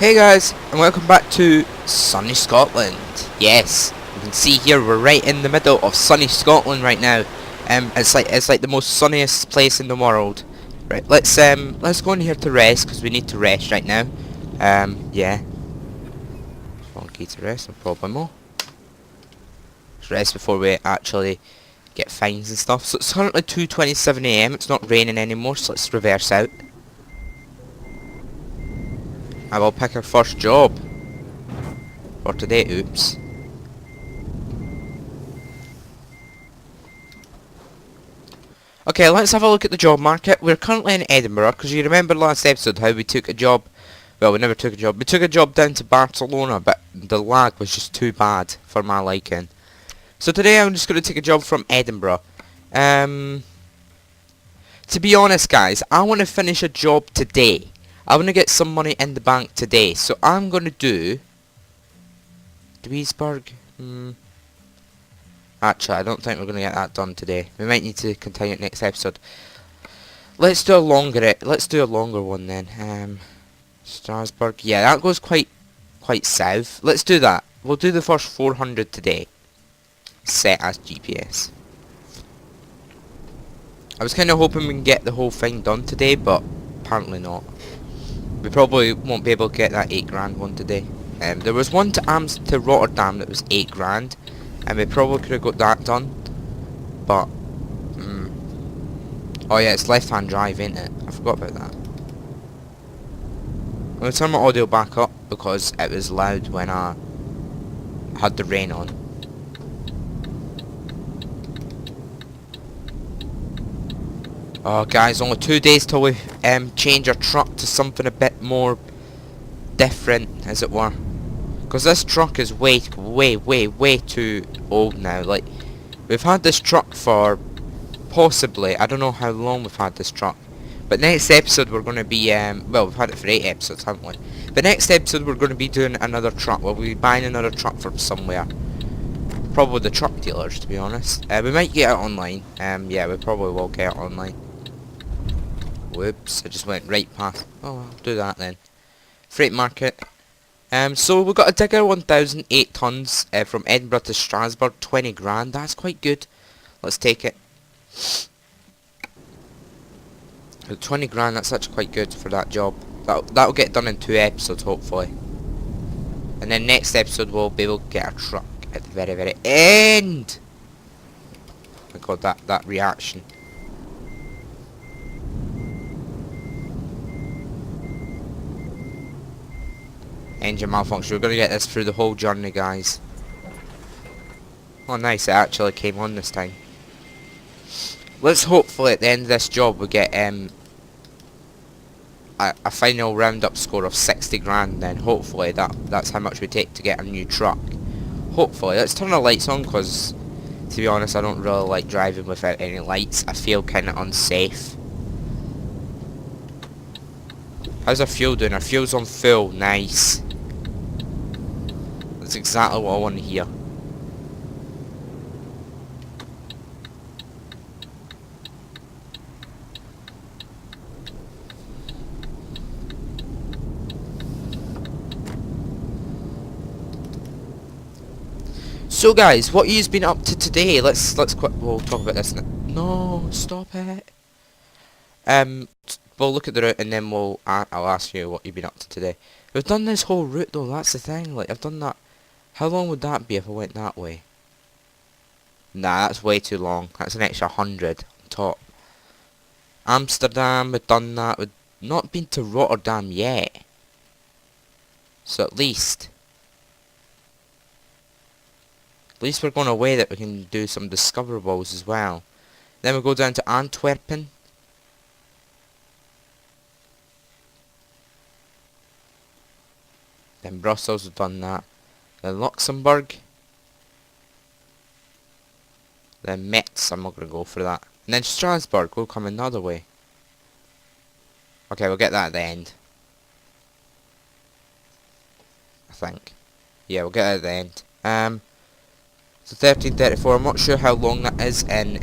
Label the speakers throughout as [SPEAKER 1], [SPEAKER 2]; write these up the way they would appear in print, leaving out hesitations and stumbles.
[SPEAKER 1] Hey guys, and welcome back to sunny Scotland. Yes, you can see here we're right in the middle of sunny Scotland right now. It's like the most sunniest place in the world. Right, let's go in here to rest because we need to rest right now. Yeah. One key to rest, no problemo. Let's rest before we actually get fines and stuff. So it's currently 2:27 AM. It's not raining anymore, so let's reverse out. I will pick our first job for today. Oops. Okay, let's have a look at the job market. We're currently in Edinburgh, because you remember last episode how we took a job. Well, we never took a job. We took a job down to Barcelona, but the lag was just too bad for my liking. So today I'm just going to take a job from Edinburgh. To be honest, guys, I want to finish a job today. I want to get some money in the bank today, so I'm going to do Duisburg. Actually, I don't think we're going to get that done today. We might need to continue it next episode. Let's do a longer one then. Strasbourg. Yeah, that goes quite south. Let's do that. We'll do the first 400 today. Set as GPS. I was kind of hoping we can get the whole thing done today, but apparently not. We probably won't be able to get that 8 grand one today. There was one to Rotterdam that was 8 grand, and we probably could have got that done. But oh yeah, it's left-hand drive, ain't it? I forgot about that. I'm gonna turn my audio back up because it was loud when I had the rain on. Oh guys, only 2 days till we change our truck to something a bit more different, as it were. Because this truck is way too old now. Like, we've had this truck for possibly, I don't know how long we've had this truck. But next episode we're going to be, well, we've had it for 8 episodes, haven't we? But next episode we're going to be doing another truck. We'll be buying another truck from somewhere. Probably the truck dealers, to be honest. We might get it online. Yeah, we probably will get it online. Whoops, I just went right past. Oh, I'll do that then. Freight market. So we've got a digger 1,008 tons from Edinburgh to Strasbourg, 20 grand. That's quite good. Let's take it. 20 grand, that's actually quite good for that job. That'll get done in 2 episodes, hopefully. And then next episode we'll be able to get a truck at the very end. Oh my god, that reaction. Engine malfunction. We're going to get this through the whole journey, guys. Oh nice, it actually came on this time. Let's hopefully at the end of this job we get a final round-up score of 60 grand. Then hopefully that's how much we take to get a new truck. Hopefully. Let's turn the lights on, because to be honest I don't really like driving without any lights. I feel kind of unsafe. How's our fuel doing? Our fuel's on full. Nice. That's exactly what I want to hear. So guys, what you've been up to today? Let's we'll talk about this now. No, stop it. We'll look at the route and then I'll ask you what you've been up to today. We've done this whole route though, that's the thing. Like, I've done that. How long would that be if I went that way? Nah, that's way too long. That's an extra 100 on top. Amsterdam, we've done that. We've not been to Rotterdam yet. So at least we're going away that we can do some discoverables as well. Then we'll go down to Antwerpen. Then Brussels, we've done that. Then Luxembourg. Then Metz, I'm not going to go for that. And then Strasbourg will come another way. Okay, we'll get that at the end. I think. Yeah, we'll get it at the end. So 1334, I'm not sure how long that is in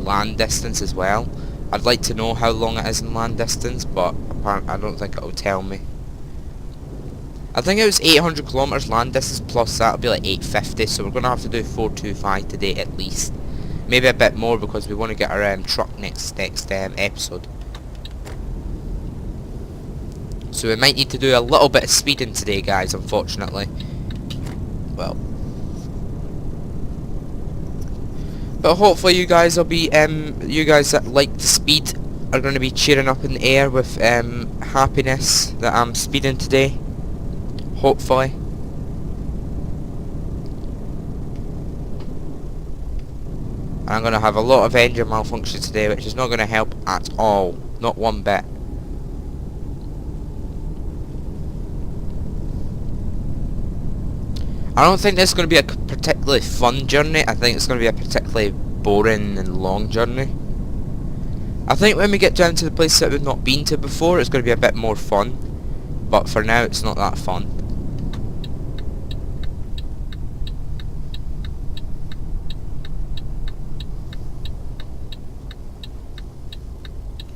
[SPEAKER 1] land distance as well. I'd like to know how long it is in land distance, but apparently I don't think it will tell me. I think it was 800 kilometers land distance plus that'll be like 850, so we're gonna have to do 425 today at least. Maybe a bit more because we want to get our truck next episode. So we might need to do a little bit of speeding today, guys, unfortunately. Well, but hopefully you guys will be you guys that like the speed are going to be cheering up in the air with happiness that I'm speeding today. Hopefully. And I'm going to have a lot of engine malfunction today, which is not going to help at all. Not one bit. I don't think this is going to be a particularly fun journey. I think it's going to be a particularly boring and long journey. I think when we get down to the places that we've not been to before, it's going to be a bit more fun. But for now, it's not that fun.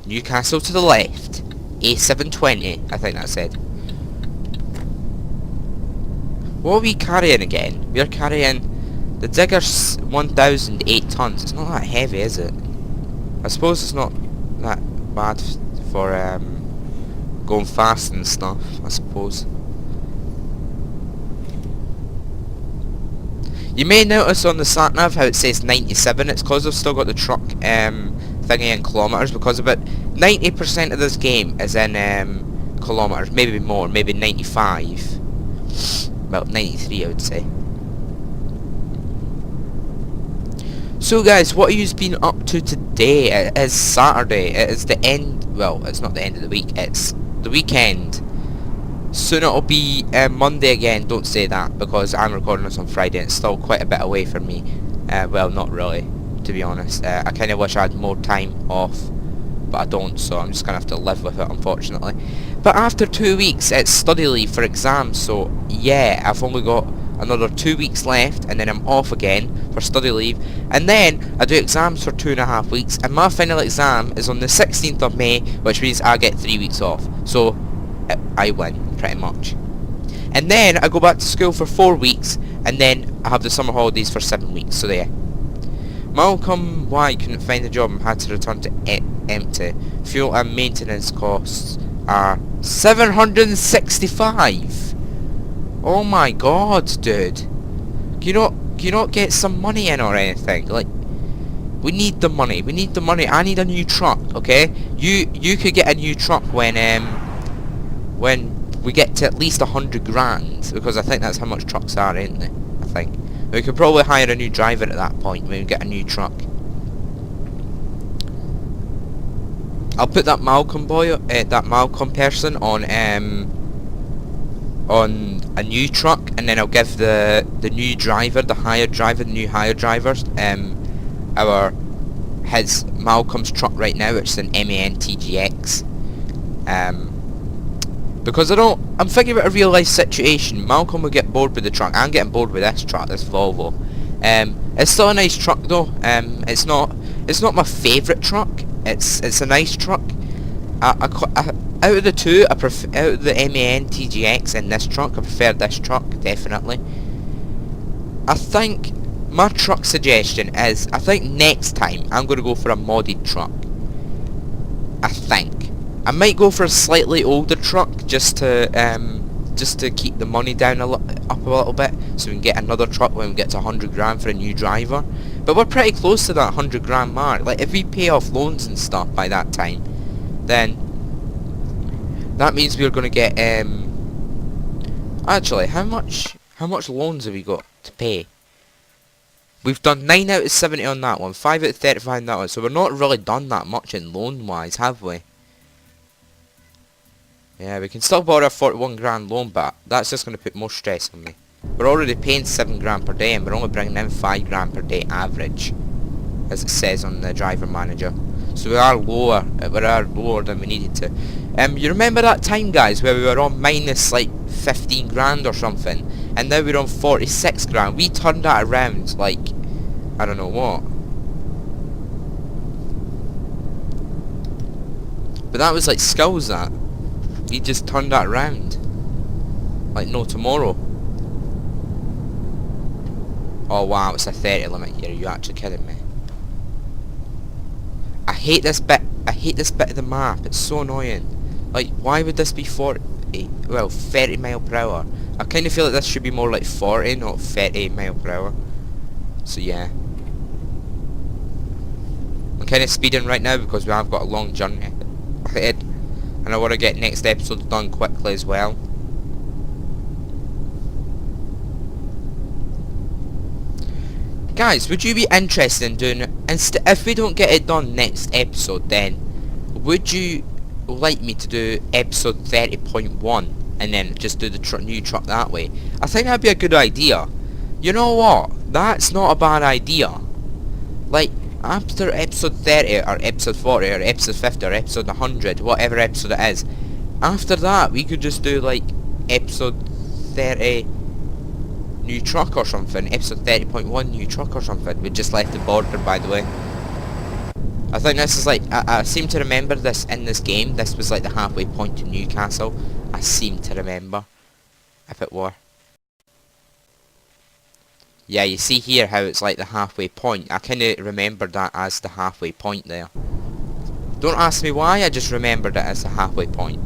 [SPEAKER 1] Newcastle to the left. A720, I think that said. What are we carrying again? We're carrying the digger's 1,008 tons. It's not that heavy, is it? I suppose it's not that bad for going fast and stuff, I suppose. You may notice on the sat nav how it says 97. It's because I've still got the truck thingy in kilometers, because about 90% of this game is in kilometers, maybe more, maybe 95. Well, 93 I would say. So guys, what have you been up to today? It is Saturday. It is the end, well, it's not the end of the week, it's the weekend. Soon it'll be Monday again. Don't say that, because I'm recording this on Friday and it's still quite a bit away from me. Well, not really, to be honest. I kind of wish I had more time off, but I don't, so I'm just going to have to live with it, unfortunately. But after 2 weeks, it's study leave for exams, so yeah, I've only got another 2 weeks left, and then I'm off again for study leave, and then I do exams for 2.5 weeks, and my final exam is on the 16th of May, which means I get 3 weeks off, so I win, pretty much. And then I go back to school for 4 weeks, and then I have the summer holidays for 7 weeks, so there. Malcolm Y couldn't find a job and had to return to empty. Fuel and maintenance costs are 765. Oh my god, dude. Can you not get some money in or anything? Like, we need the money. We need the money. I need a new truck, okay? You could get a new truck when we get to at least 100 grand, because I think that's how much trucks are, ain't they? I think. We could probably hire a new driver at that point when we get a new truck. I'll put that Malcolm boy, that Malcolm person on a new truck, and then I'll give the new driver, the hired driver, the new hired drivers, his Malcolm's truck right now, which is an MAN TGX. Because I'm thinking about a real life situation. Malcolm will get bored with the truck. I'm getting bored with this truck, this Volvo. It's still a nice truck though. It's not my favourite truck. It's a nice truck. Out of the two, out of the MAN TGX and this truck, I prefer this truck definitely. I think my truck suggestion is, I think next time I'm going to go for a modded truck. I think I might go for a slightly older truck just to keep the money down up a little bit, so we can get another truck when we get to 100 grand for a new driver. But we're pretty close to that 100 grand mark. Like, if we pay off loans and stuff by that time, then that means we're going to get actually, how much loans have we got to pay? We've done 9 out of 70 on that one, 5 out of 35 on that one, so we're not really done that much in loan wise, have we? Yeah, we can still borrow a 41 grand loan, but that's just going to put more stress on me. We're already paying 7 grand per day, and we're only bringing in 5 grand per day average, as it says on the driver manager. So we are lower than we needed to. You remember that time, guys, where we were on minus like 15 grand or something, and now we're on 46 grand. We turned that around like, I don't know what. But that was like skills, that. We just turned that around. Like no tomorrow. Oh wow, it's a 30 limit here. Are you actually kidding me? I hate this bit. I hate this bit of the map. It's so annoying. Like, why would this be 40? Well, 30 mile per hour. I kind of feel like this should be more like 40, not 30 mile per hour. So yeah. I'm kind of speeding right now because we have got a long journey ahead. And I want to get next episode done quickly as well. Guys, would you be interested in doing it? If we don't get it done next episode, then would you like me to do episode 30.1 and then just do the new truck that way? I think that'd be a good idea. You know what? That's not a bad idea. Like, after episode 30 or episode 40 or episode 50 or episode 100, whatever episode it is, after that we could just do like episode 30 new truck or something, episode 30.1 new truck or something. We just left the border, by the way. I think this is like, I seem to remember this in this game. This was like the halfway point to Newcastle. I seem to remember, if it were. Yeah, you see here how it's like the halfway point. I kind of remembered that as the halfway point there. Don't ask me why, I just remembered it as the halfway point.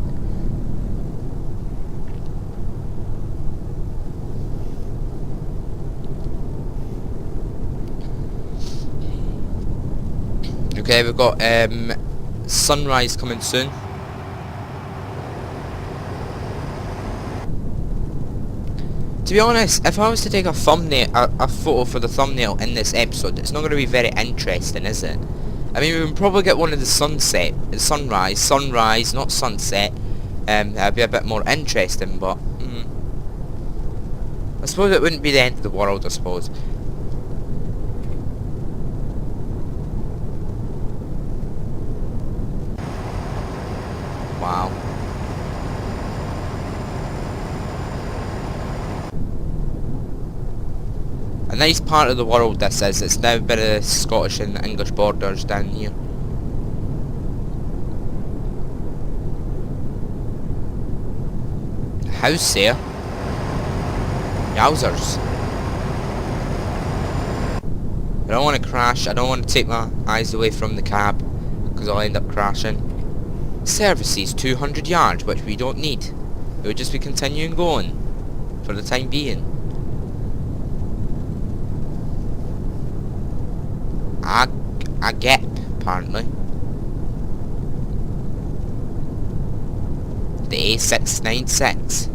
[SPEAKER 1] Okay, we've got sunrise coming soon. To be honest, if I was to take a thumbnail, a photo for the thumbnail in this episode, it's not going to be very interesting, is it? I mean, we can probably get one of the sunrise, not sunset. That'd be a bit more interesting, but I suppose it wouldn't be the end of the world, I suppose. Wow. A nice part of the world this is. It's now a bit of Scottish and English borders down here. The house there. Yowzers. I don't want to crash. I don't want to take my eyes away from the cab because I'll end up crashing. Services 200 yards, which we don't need. It would just be continuing going for the time being. A gap, apparently. The A696.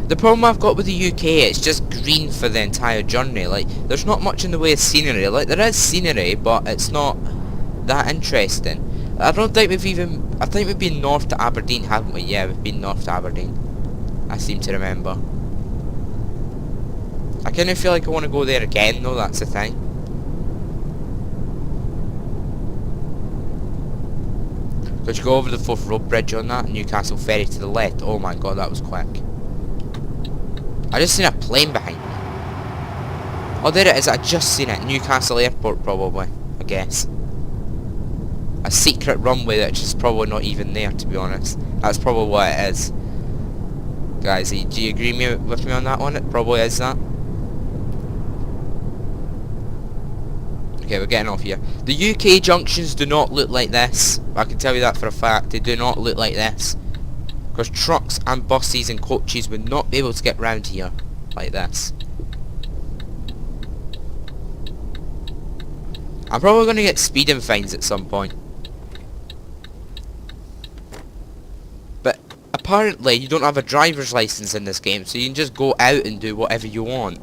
[SPEAKER 1] The problem I've got with the UK, it's just green for the entire journey. Like, there's not much in the way of scenery. Like, there is scenery, but it's not that interesting. I don't think I think we've been north to Aberdeen, haven't we? Yeah, we've been north to Aberdeen. I seem to remember. I kind of feel like I want to go there again, though, that's the thing. Could you go over the Forth Road Bridge on that? Newcastle Ferry to the left. Oh my god, that was quick. I just seen a plane behind me. Oh, there it is. I just seen it. Newcastle Airport, probably. I guess. A secret runway that's just probably not even there, to be honest. That's probably what it is. Guys, do you agree with me on that one? It probably is that. Okay, we're getting off here. The UK junctions do not look like this. I can tell you that for a fact. They do not look like this. Because trucks and buses and coaches would not be able to get round here like this. I'm probably going to get speeding fines at some point. But apparently you don't have a driver's license in this game, so you can just go out and do whatever you want.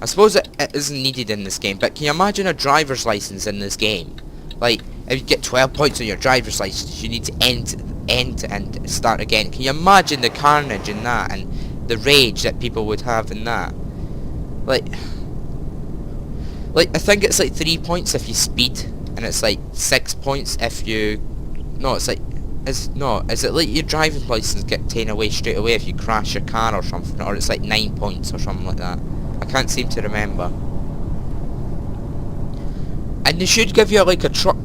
[SPEAKER 1] I suppose it isn't needed in this game, but can you imagine a driver's license in this game? Like, if you get 12 points on your driver's license, you need to end and start again. Can you imagine the carnage in that and the rage that people would have in that? Like I think it's like 3 points if you speed, and it's like 6 points if you... No, it's like... is it like your driving license get taken away straight away if you crash your car or something, or it's like 9 points or something like that. I can't seem to remember. And they should give you like a truck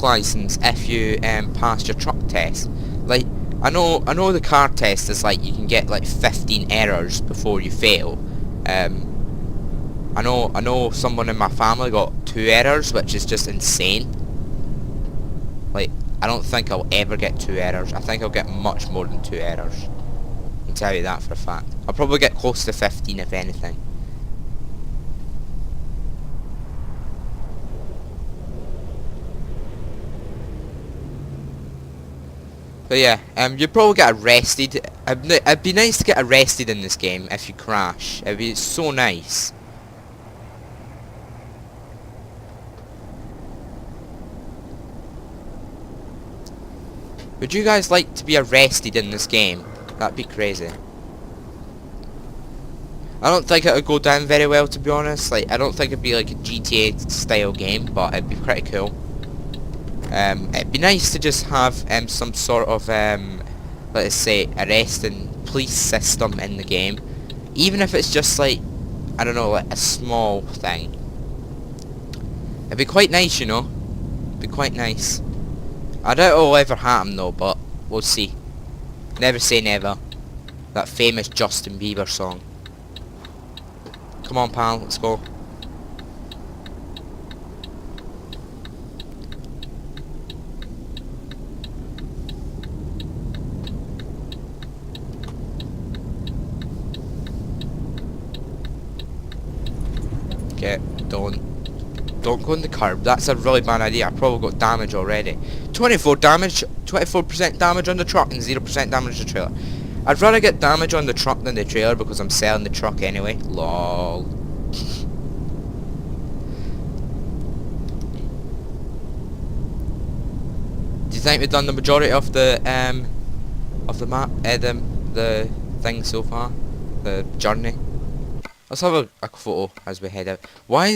[SPEAKER 1] license if you pass your truck test. Like, I know the car test is like you can get like 15 errors before you fail. I know someone in my family got 2 errors, which is just insane. Like, I don't think I'll ever get 2 errors. I think I'll get much more than 2 errors. I can tell you that for a fact. I'll probably get close to 15 if anything. But yeah, you'd probably get arrested. It'd be nice to get arrested in this game if you crash. It'd be so nice. Would you guys like to be arrested in this game? That'd be crazy. I don't think it would go down very well, to be honest. Like, I don't think it'd be like a GTA style game, but it'd be pretty cool. It'd be nice to just have some sort of let's say arresting police system in the game, even if it's just like, I don't know, like a small thing. It'd be quite nice, you know. It'd be quite nice. I doubt it'll ever happen though, but we'll see. Never say never. That famous Justin Bieber song. Come on, pal, let's go. Okay, don't go on the curb. That's a really bad idea. I probably got damage already. 24 damage, 24% damage on the truck and 0% damage on the trailer. I'd rather get damage on the truck than the trailer because I'm selling the truck anyway. Lol. Do you think we've done the majority of the map, the thing so far, the journey? Let's have a photo as we head out. Why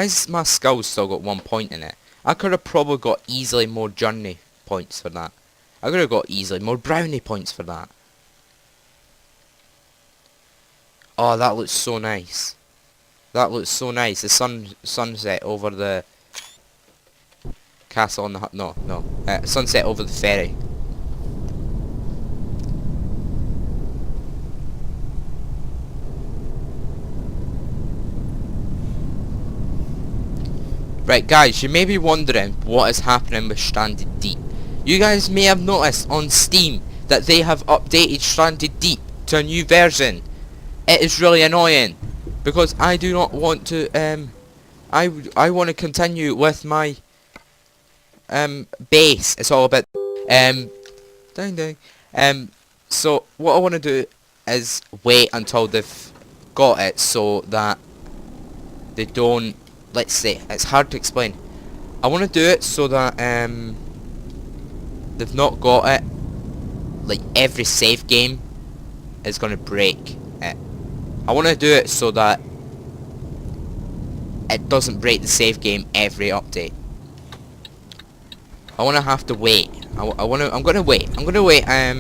[SPEAKER 1] is my skull still got 1 point in it? I could have probably got easily more journey points for that. I could have got easily more brownie points for that. Oh, that looks so nice. That looks so nice. The sunset over the castle on the sunset over the ferry. Right guys, you may be wondering what is happening with Stranded Deep. You guys may have noticed on Steam that they have updated Stranded Deep to a new version. It is really annoying because I do not want to I want to continue with my base. It's all about so what I want to do is wait until they've got it so that they don't, let's say, it's hard to explain. I want to do it so that they've not got it, like every save game is going to break it. I want to do it so that it doesn't break the save game every update. I want to have to wait. I'm going to wait. I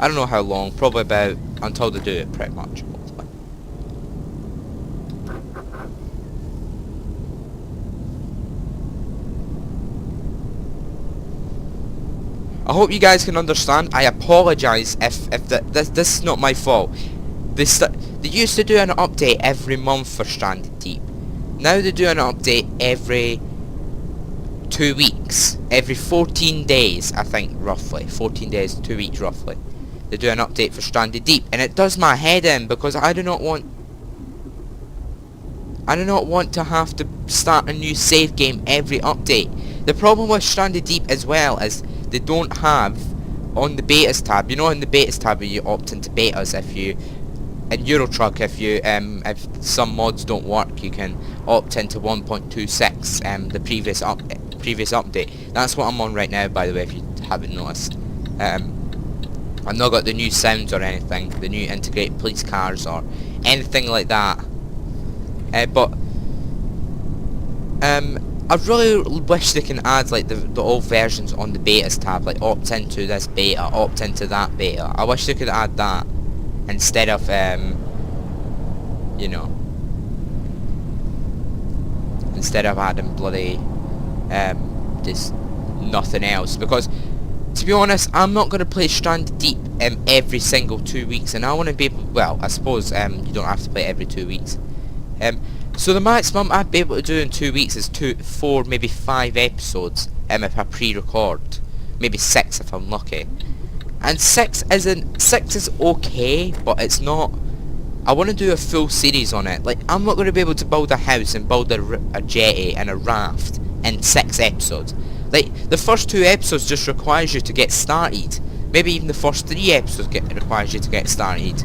[SPEAKER 1] don't know how long, probably about until they do it pretty much. I hope you guys can understand. I apologise if this is not my fault. They used to do an update every month for Stranded Deep. Now they do an update every 2 weeks. Every 14 days, I think, roughly. 14 days, 2 weeks, roughly. They do an update for Stranded Deep. And it does my head in because I do not want to have to start a new save game every update. The problem with Stranded Deep as well is they don't have on the betas tab. You know, in the betas tab you opt into betas if you in Eurotruck, if some mods don't work, you can opt into 1.26, the previous update. That's what I'm on right now, by the way, if you haven't noticed. I've not got the new sounds or anything, the new integrated police cars or anything like that. But I really wish they can add like the old versions on the betas tab, like opt into this beta, opt into that beta. I wish they could add that instead of you know, instead of adding bloody just nothing else, because To be honest, I'm not going to play Stranded Deep every single 2 weeks, and I want to be able, well, I suppose you don't have to play it every 2 weeks. So the maximum I'd be able to do in 2 weeks is 4, maybe 5 episodes if I pre-record. Maybe 6 if I'm lucky. And 6 is okay, but it's not. I want to do a full series on it. Like, I'm not going to be able to build a house and build a jetty and a raft in 6 episodes. Like, the first 2 episodes just requires you to get started. Maybe even the first 3 episodes requires you to get started.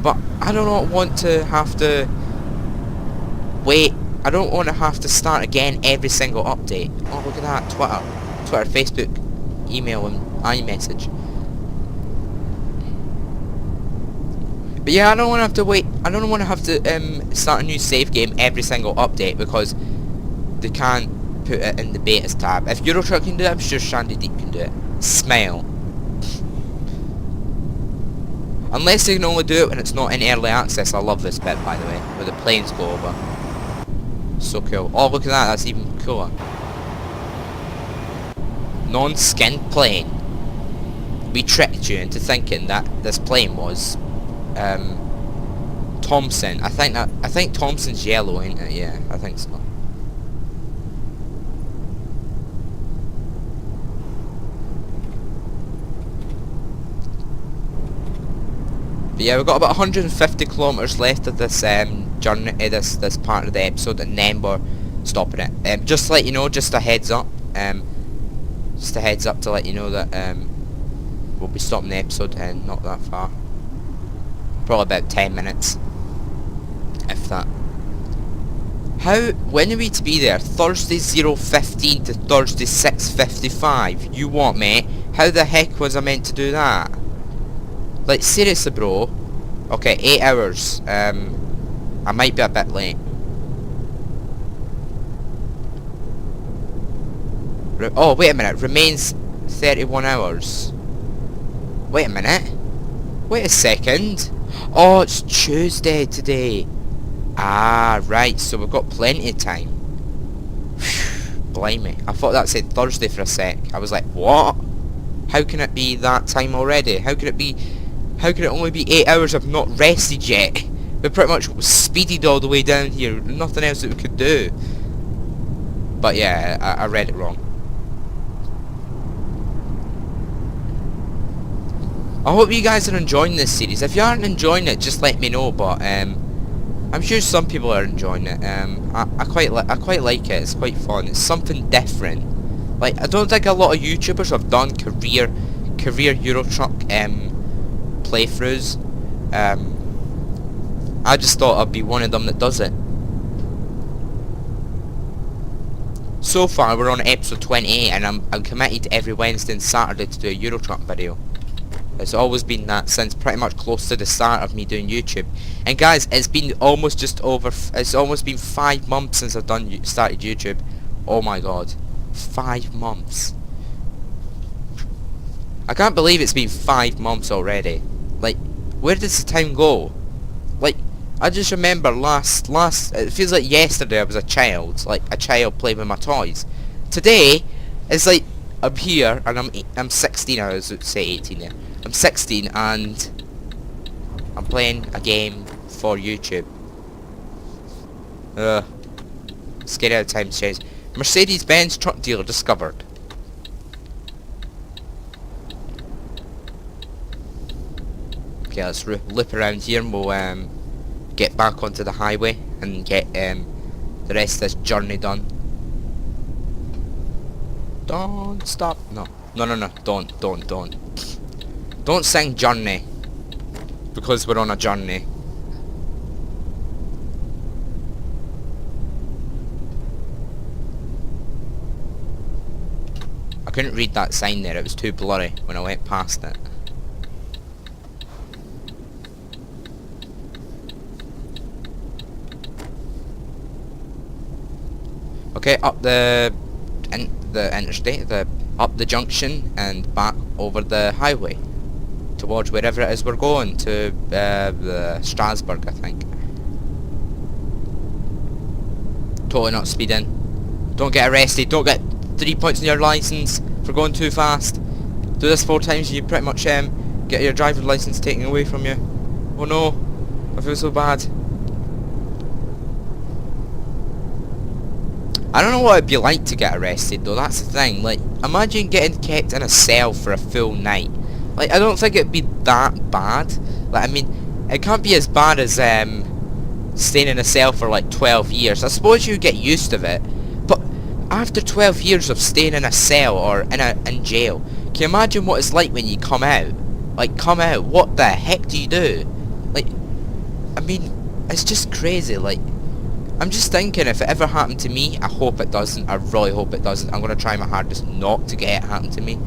[SPEAKER 1] But I do not want to have to wait. I don't want to have to start again every single update. Oh, look at that. Twitter, Facebook, email and iMessage. But yeah, I don't want to have to wait. I don't want to have to start a new save game every single update because they can't put it in the betas tab. If Euro Truck can do it, I'm sure Stranded Deep can do it. Smile. Unless they can only do it when it's not in early access. I love this bit, by the way, where the planes go over. So cool. Oh, look at that. That's even cooler. Non-skinned plane. We tricked you into thinking that this plane was Thompson. I think Thompson's yellow, ain't it? Yeah, I think so. But yeah, we've got about 150 kilometers left of this journey, this part of the episode, and then we're stopping it. Just to let you know, just a heads up. Just a heads up to let you know that we'll be stopping the episode and not that far. Probably about 10 minutes, if that. When are we to be there? Thursday 0:15 to Thursday 6:55. You what, mate? How the heck was I meant to do that? Like, seriously, bro. Okay, 8 hours. I might be a bit late. Oh, wait a minute. Remains 31 hours. Wait a minute. Wait a second. Oh, it's Tuesday today. Ah, right. So we've got plenty of time. Blimey. I thought that said Thursday for a sec. I was like, what? How can it be that time already? How can it only be 8 hours? I've not rested yet. We pretty much speeded all the way down here. Nothing else that we could do. But yeah, I read it wrong. I hope you guys are enjoying this series. If you aren't enjoying it, just let me know. But I'm sure some people are enjoying it. I quite like it. It's quite fun. It's something different. Like, I don't think a lot of YouTubers have done career Euro Truck playthroughs. I just thought I'd be one of them that does it. So far, we're on episode 28, and I'm committed every Wednesday and Saturday to do a Euro Truck video. It's always been that since pretty much close to the start of me doing YouTube. And guys, it's been almost it's almost been 5 months since I've started YouTube. Oh my god. 5 months. I can't believe it's been 5 months already. Like, where does the time go? Like, I just remember it feels like yesterday I was a child. Like, a child playing with my toys. Today, it's like, I'm here, and I'm 16, I was say 18 there. I'm 16, and I'm playing a game for YouTube. Scared out of time chase. Mercedes-Benz truck dealer discovered. Okay, let's loop around here and we'll get back onto the highway and get the rest of this journey done. Don't stop. No, don't. Don't sing journey, because we're on a journey. I couldn't read that sign there, it was too blurry when I went past it. Okay, up the interstate, up the junction and back over the highway towards wherever it is we're going to, Strasbourg, I think. Totally not speeding. Don't get arrested. Don't get 3 points on your license for going too fast. Do this 4 times, you pretty much get your driver's license taken away from you. Oh no, I feel so bad. I don't know what it'd be like to get arrested though, that's the thing. Like, imagine getting kept in a cell for a full night. Like, I don't think it'd be that bad. Like, I mean, it can't be as bad as staying in a cell for like 12 years. I suppose you get used to it. But after 12 years of staying in a cell or in jail, can you imagine what it's like when you come out? Like, come out, what the heck do you do? Like, I mean, it's just crazy. Like, I'm just thinking, if it ever happened to me, I hope it doesn't. I really hope it doesn't. I'm going to try my hardest not to get it happen to me.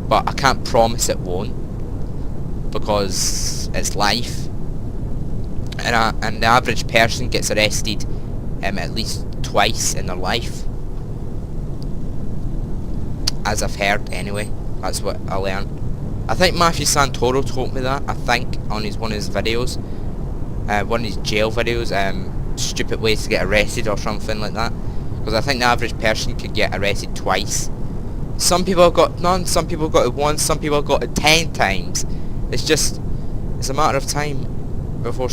[SPEAKER 1] But I can't promise it won't, because it's life. And the average person gets arrested at least twice in their life. As I've heard, anyway. That's what I learned. I think Matthew Santoro told me that, I think, on one of his videos. One of his jail videos, stupid ways to get arrested or something like that. Because I think the average person could get arrested twice. Some people have got none, some people got it once, some people have got it 10 times. It's a matter of time before,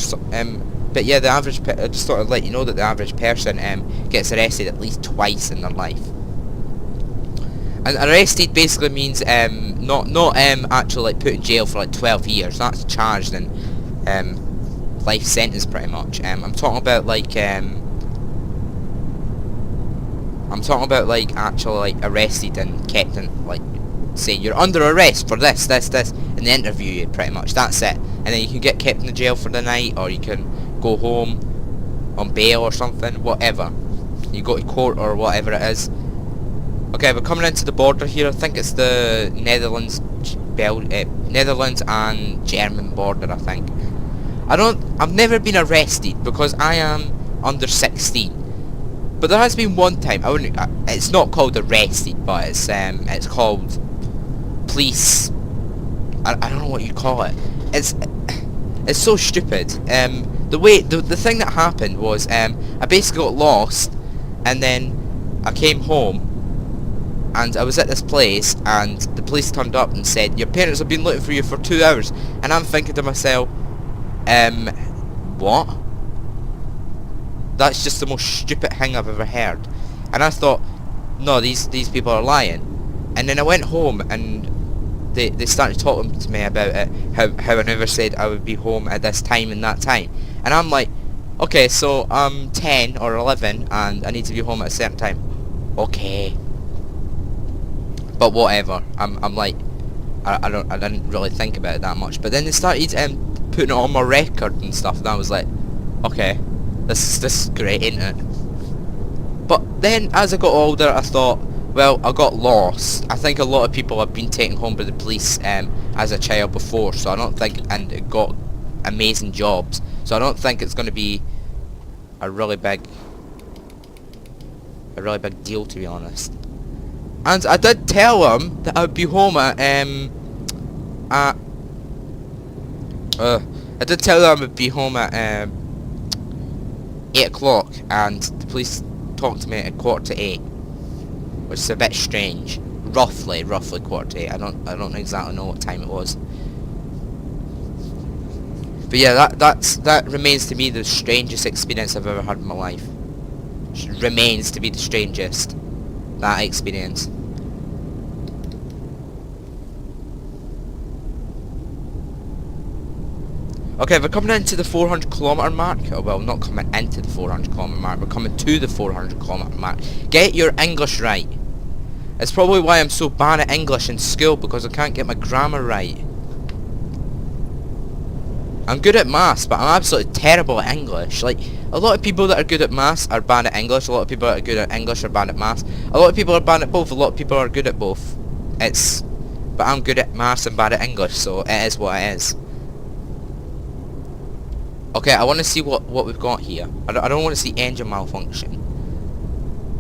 [SPEAKER 1] but yeah, the average, I just thought I'd let you know that the average person gets arrested at least twice in their life. And arrested basically means not actually like put in jail for like 12 years. That's charged in life sentence pretty much. I'm talking about like actually like arrested and kept in, like, say you're under arrest for this, and they interview you pretty much. That's it. And then you can get kept in the jail for the night, or you can go home on bail or something, whatever. You go to court or whatever it is. Okay, we're coming into the border here. I think it's the Netherlands and German border, I think. I've never been arrested because I am under 16. But there has been one time, it's not called arrested, but it's called police. I don't know what you call it. It's so stupid. The thing that happened was I basically got lost, and then I came home, and I was at this place, and the police turned up and said, your parents have been looking for you for 2 hours. And I'm thinking to myself, what? That's just the most stupid thing I've ever heard. And I thought, no, these people are lying. And then I went home, and they started talking to me about it, how I never said I would be home at this time and that time. And I'm like, okay, so I'm 10 or 11 and I need to be home at a certain time. Okay. But whatever. I'm like, I didn't really think about it that much. But then they started putting it on my record and stuff, and I was like, okay, this is great, isn't it? But then as I got older, I thought, well, I got lost. I think a lot of people have been taken home by the police as a child before, so I don't think, and got amazing jobs, so I don't think it's going to be a really big deal, to be honest. And I did tell them that I would be home at I did tell them I would be home at 8 o'clock, and the police talked to me at 7:45, which is a bit strange. Roughly 7:45. I don't exactly know what time it was. But yeah, that remains to me the strangest experience I've ever had in my life. Remains to be the strangest. That experience. Okay, we're coming into the 400 kilometer mark. Oh, well, not coming into the 400 kilometer mark. We're coming to the 400 kilometer mark. Get your English right. It's probably why I'm so bad at English in school, because I can't get my grammar right. I'm good at maths, but I'm absolutely terrible at English. Like, a lot of people that are good at maths are bad at English. A lot of people that are good at English are bad at maths. A lot of people are bad at both. A lot of people are good at both. But I'm good at maths and bad at English, so it is what it is. Okay, I want to see what we've got here. I don't want to see engine malfunction.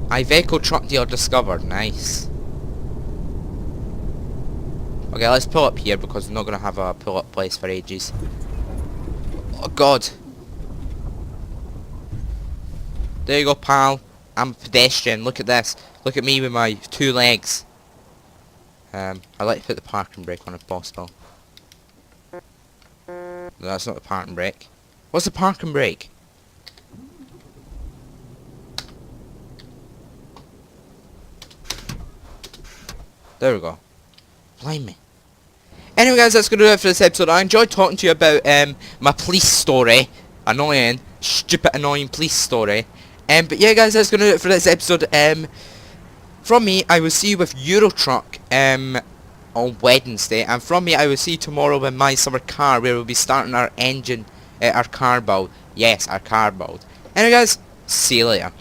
[SPEAKER 1] Iveco truck dealer discovered. Nice. Okay, let's pull up here, because we're not going to have a pull up place for ages. Oh god. There you go, pal. I'm a pedestrian. Look at this. Look at me with my 2 legs. I like to put the parking brake on if possible. No, that's not the parking brake. What's the parking brake? There we go. Blimey. Anyway guys, that's going to do it for this episode. I enjoyed talking to you about my police story. Annoying, stupid, annoying police story. But yeah guys, that's going to do it for this episode. From me, I will see you with Eurotruck on Wednesday. And from me, I will see you tomorrow with my summer car, where we'll be starting our engine, our car build. Yes, our car build. Anyway guys, see you later.